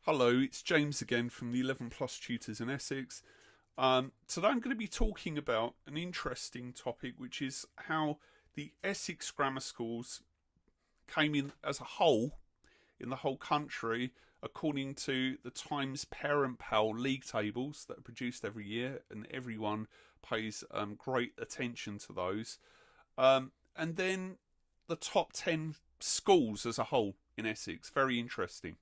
Hello, it's James again from the 11 Plus Tutors in Essex. Today I'm going to be talking about an interesting topic, which is how the Essex grammar schools came in as a whole in the whole country, according to the Times Parent Pal league tables that are produced every year, and everyone pays great attention to those. And then the top 10 schools as a whole in Essex. Very interesting.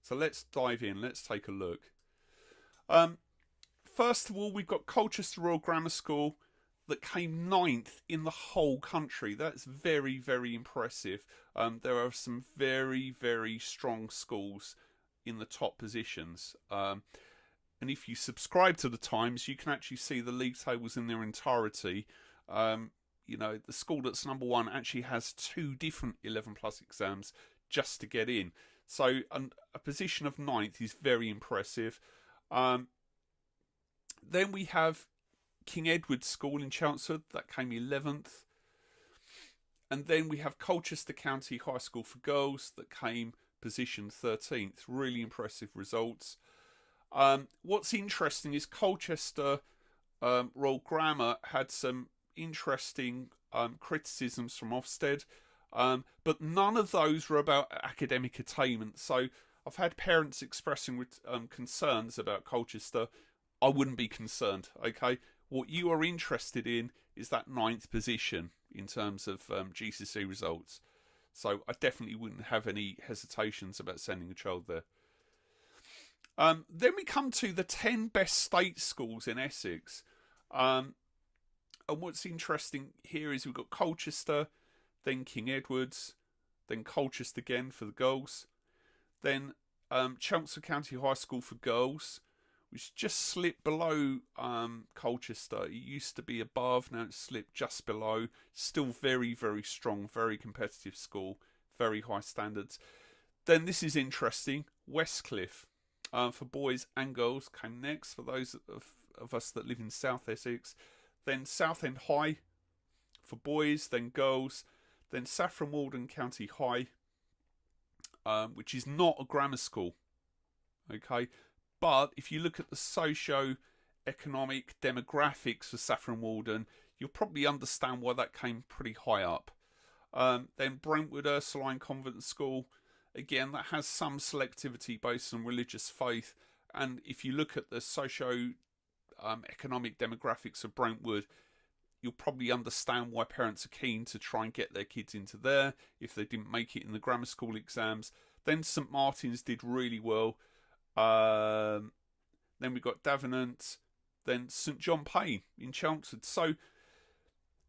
So let's dive in. Let's take a look. First of all, we've got Colchester Royal Grammar School that came ninth in the whole country. That's very, very impressive. There are some very, very strong schools in the top positions. And if you subscribe to the Times, you can actually see the league tables in their entirety. The school that's number one actually has 2 different 11 plus exams just to get in. So a position of ninth is very impressive. Then we have King Edward's School in Chelmsford, that came 11th. And then we have Colchester County High School for Girls that came position 13th. Really impressive results. What's interesting is Colchester Royal Grammar had some interesting criticisms from Ofsted. But none of those were about academic attainment. So I've had parents expressing concerns about Colchester. I wouldn't be concerned, okay? What you are interested in is that 9th position in terms of GCSE results. So I definitely wouldn't have any hesitations about sending a child there. Then we come to the 10 best state schools in Essex. And what's interesting here is we've got Colchester, then King Edward's, then Colchester again for the girls, then Chelmsford County High School for girls, which just slipped below Colchester. It used to be above, now it's slipped just below. Still very, very strong, very competitive school, very high standards. Then this is interesting, Westcliff for boys and girls came next for those of us that live in South Essex. Then Southend High for boys, then girls. Then Saffron Walden County High, which is not a grammar school, okay? But if you look at the socio-economic demographics for Saffron Walden, you'll probably understand why that came pretty high up. Then Brentwood Ursuline Convent School, again, that has some selectivity based on religious faith. And if you look at the socio-economic demographics of Brentwood, you'll probably understand why parents are keen to try and get their kids into there if they didn't make it in the grammar school exams. Then St Martin's did really well. Then we've got Davenant. Then St John Payne in Chelmsford. So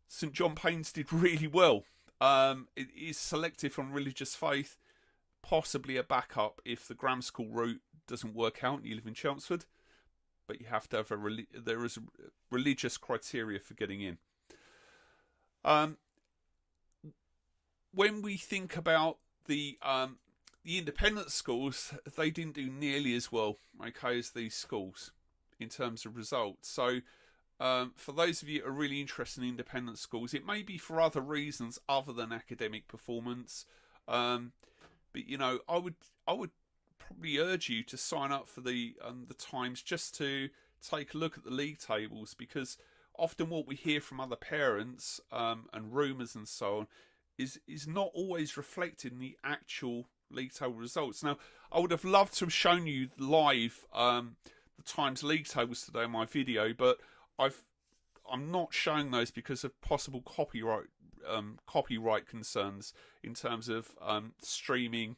St John Payne's did really well. It is selective on religious faith, possibly a backup if the grammar school route doesn't work out and you live in Chelmsford. But you have to have there is a religious criteria for getting in. When we think about the independent schools, they didn't do nearly as well, okay, as these schools in terms of results. So for those of you who are really interested in independent schools, it may be for other reasons other than academic performance. But I would probably urge you to sign up for the Times just to take a look at the league tables, because often what we hear from other parents and rumours and so on is not always reflected in the actual league table results. Now, I would have loved to have shown you live the Times league tables today in my video, but I'm not showing those because of possible copyright concerns in terms of streaming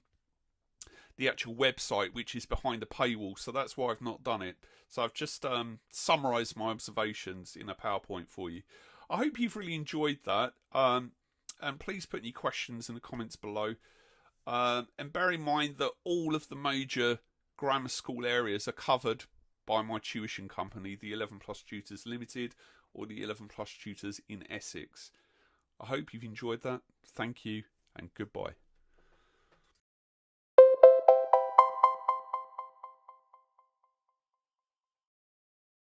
the actual website, which is behind a paywall. So that's why I've not done it. So I've just summarised my observations in a PowerPoint for you. I hope you've really enjoyed that. And please put any questions in the comments below. And bear in mind that all of the major grammar school areas are covered by my tuition company, the 11 Plus Tutors Limited, or the 11 Plus Tutors in Essex. I hope you've enjoyed that. Thank you and goodbye.